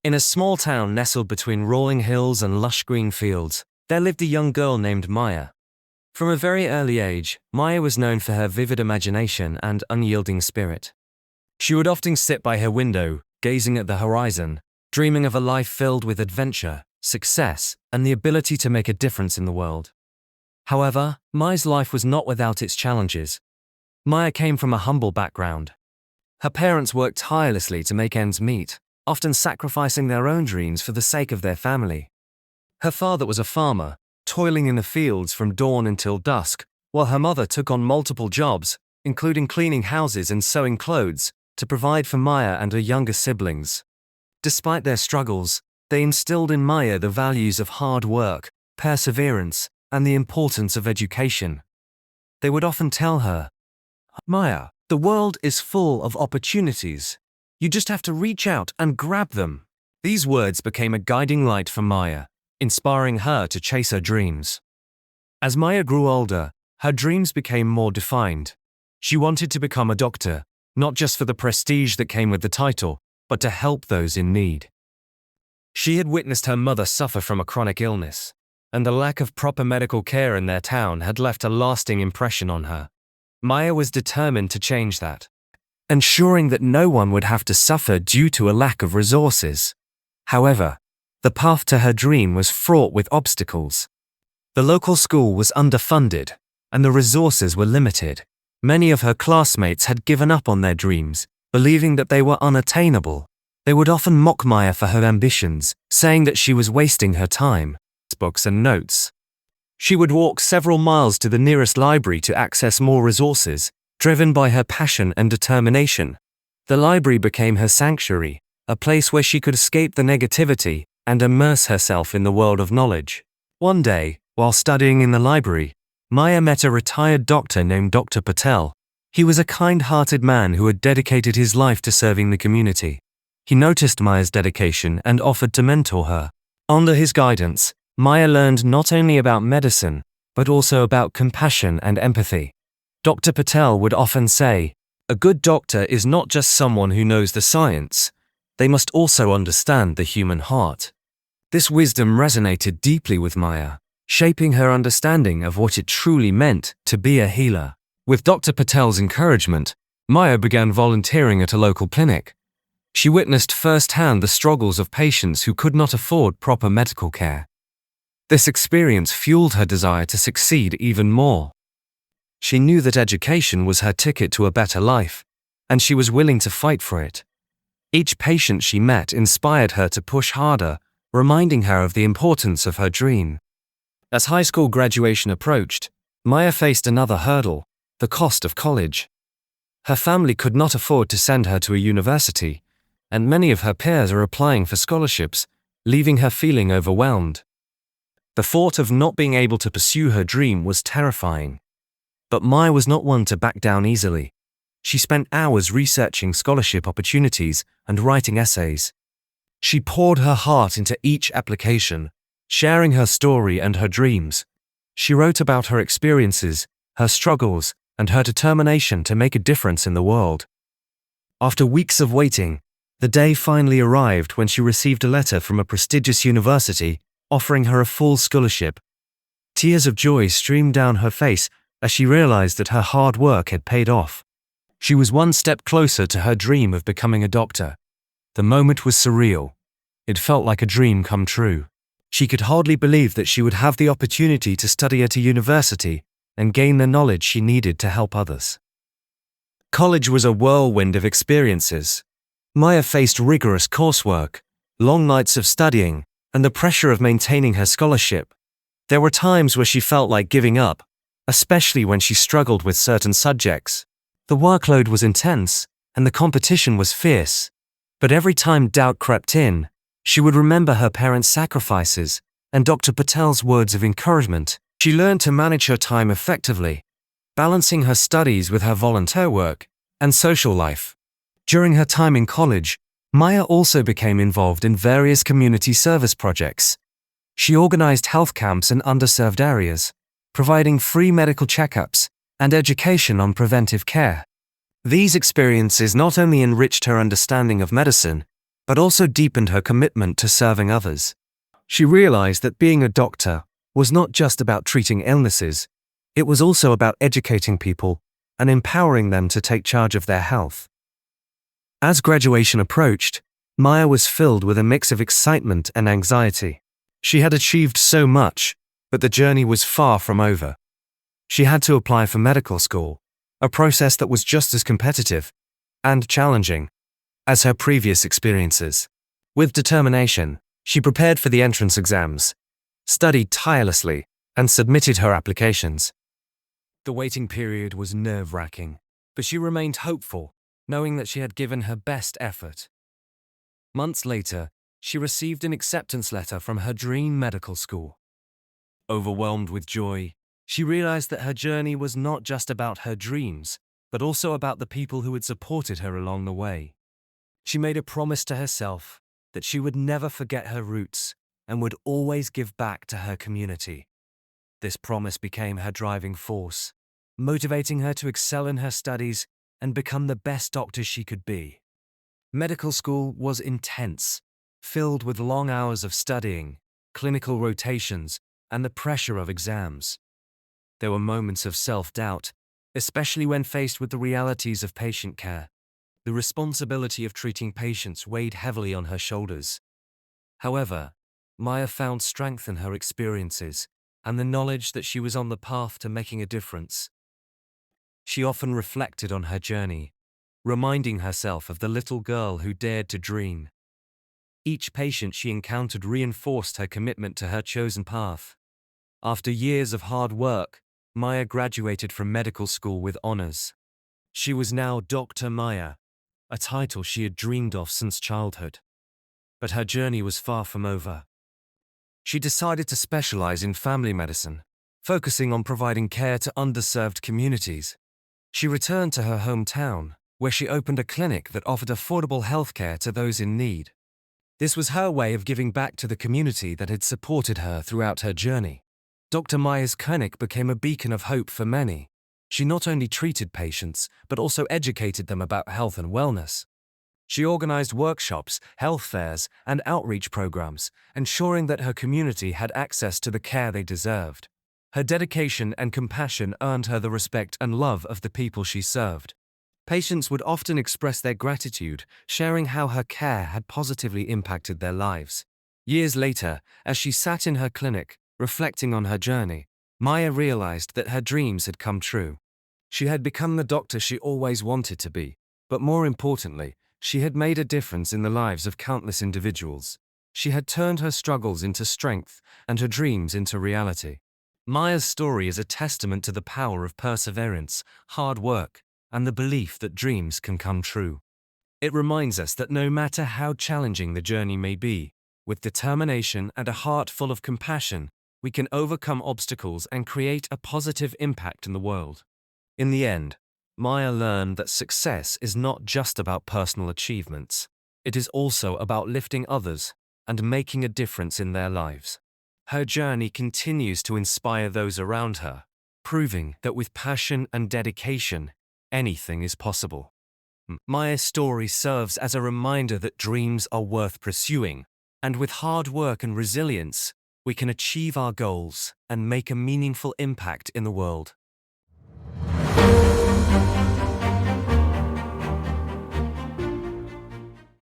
In a small town nestled between rolling hills and lush green fields, there lived a young girl named Maya. From a very early age, Maya was known for her vivid imagination and unyielding spirit. She would often sit by her window, gazing at the horizon, dreaming of a life filled with adventure, success, and the ability to make a difference in the world. However, Maya's life was not without its challenges. Maya came from a humble background. Her parents worked tirelessly to make ends meet, often sacrificing their own dreams for the sake of their family. Her father was a farmer, toiling in the fields from dawn until dusk, while her mother took on multiple jobs, including cleaning houses and sewing clothes, to provide for Maya and her younger siblings. Despite their struggles, they instilled in Maya the values of hard work, perseverance, and the importance of education. They would often tell her, "Maya, the world is full of opportunities. You just have to reach out and grab them." These words became a guiding light for Maya, inspiring her to chase her dreams. As Maya grew older, her dreams became more defined. She wanted to become a doctor, not just for the prestige that came with the title, but to help those in need. She had witnessed her mother suffer from a chronic illness, and the lack of proper medical care in their town had left a lasting impression on her. Maya was determined to change that, ensuring that no one would have to suffer due to a lack of resources. However, the path to her dream was fraught with obstacles. The local school was underfunded, and the resources were limited. Many of her classmates had given up on their dreams, believing that they were unattainable. They would often mock Maya for her ambitions, saying that she was wasting her time, books and notes. She would walk several miles to the nearest library to access more resources, driven by her passion and determination. The library became her sanctuary, a place where she could escape the negativity and immerse herself in the world of knowledge. One day, while studying in the library, Maya met a retired doctor named Dr. Patel. He was a kind-hearted man who had dedicated his life to serving the community. He noticed Maya's dedication and offered to mentor her. Under his guidance, Maya learned not only about medicine, but also about compassion and empathy. Dr. Patel would often say, "A good doctor is not just someone who knows the science. They must also understand the human heart." This wisdom resonated deeply with Maya, shaping her understanding of what it truly meant to be a healer. With Dr. Patel's encouragement, Maya began volunteering at a local clinic. She witnessed firsthand the struggles of patients who could not afford proper medical care. This experience fueled her desire to succeed even more. She knew that education was her ticket to a better life, and she was willing to fight for it. Each patient she met inspired her to push harder, reminding her of the importance of her dream. As high school graduation approached, Maya faced another hurdle: the cost of college. Her family could not afford to send her to a university, and many of her peers are applying for scholarships, leaving her feeling overwhelmed. The thought of not being able to pursue her dream was terrifying. But Maya was not one to back down easily. She spent hours researching scholarship opportunities and writing essays. She poured her heart into each application, sharing her story and her dreams. She wrote about her experiences, her struggles, and her determination to make a difference in the world. After weeks of waiting, the day finally arrived when she received a letter from a prestigious university offering her a full scholarship. Tears of joy streamed down her face as she realized that her hard work had paid off. She was one step closer to her dream of becoming a doctor. The moment was surreal. It felt like a dream come true. She could hardly believe that she would have the opportunity to study at a university and gain the knowledge she needed to help others. College was a whirlwind of experiences. Maya faced rigorous coursework, long nights of studying, and the pressure of maintaining her scholarship. There were times where she felt like giving up, especially when she struggled with certain subjects. The workload was intense, and the competition was fierce. But every time doubt crept in, she would remember her parents' sacrifices and Dr. Patel's words of encouragement. She learned to manage her time effectively, balancing her studies with her volunteer work and social life. During her time in college, Maya also became involved in various community service projects. She organized health camps in underserved areas, providing free medical checkups and education on preventive care. These experiences not only enriched her understanding of medicine, but also deepened her commitment to serving others. She realized that being a doctor was not just about treating illnesses, it was also about educating people and empowering them to take charge of their health. As graduation approached, Maya was filled with a mix of excitement and anxiety. She had achieved so much, but the journey was far from over. She had to apply for medical school, a process that was just as competitive and challenging as her previous experiences. With determination, she prepared for the entrance exams, studied tirelessly, and submitted her applications. The waiting period was nerve-wracking, but she remained hopeful, knowing that she had given her best effort. Months later, she received an acceptance letter from her dream medical school. Overwhelmed with joy, she realized that her journey was not just about her dreams, but also about the people who had supported her along the way. She made a promise to herself that she would never forget her roots and would always give back to her community. This promise became her driving force, motivating her to excel in her studies and become the best doctor she could be. Medical school was intense, filled with long hours of studying, clinical rotations, and the pressure of exams. There were moments of self-doubt, especially when faced with the realities of patient care. The responsibility of treating patients weighed heavily on her shoulders. However, Maya found strength in her experiences and the knowledge that she was on the path to making a difference. She often reflected on her journey, reminding herself of the little girl who dared to dream. Each patient she encountered reinforced her commitment to her chosen path. After years of hard work, Maya graduated from medical school with honors. She was now Dr. Maya, a title she had dreamed of since childhood. But her journey was far from over. She decided to specialize in family medicine, focusing on providing care to underserved communities. She returned to her hometown, where she opened a clinic that offered affordable healthcare to those in need. This was her way of giving back to the community that had supported her throughout her journey. Dr. Maya's clinic became a beacon of hope for many. She not only treated patients, but also educated them about health and wellness. She organized workshops, health fairs, and outreach programs, ensuring that her community had access to the care they deserved. Her dedication and compassion earned her the respect and love of the people she served. Patients would often express their gratitude, sharing how her care had positively impacted their lives. Years later, as she sat in her clinic, reflecting on her journey, Maya realized that her dreams had come true. She had become the doctor she always wanted to be, but more importantly, she had made a difference in the lives of countless individuals. She had turned her struggles into strength and her dreams into reality. Maya's story is a testament to the power of perseverance, hard work, and the belief that dreams can come true. It reminds us that no matter how challenging the journey may be, with determination and a heart full of compassion, we can overcome obstacles and create a positive impact in the world. In the end, Maya learned that success is not just about personal achievements. It is also about lifting others and making a difference in their lives. Her journey continues to inspire those around her, proving that with passion and dedication, anything is possible. Maya's story serves as a reminder that dreams are worth pursuing, and with hard work and resilience, we can achieve our goals and make a meaningful impact in the world.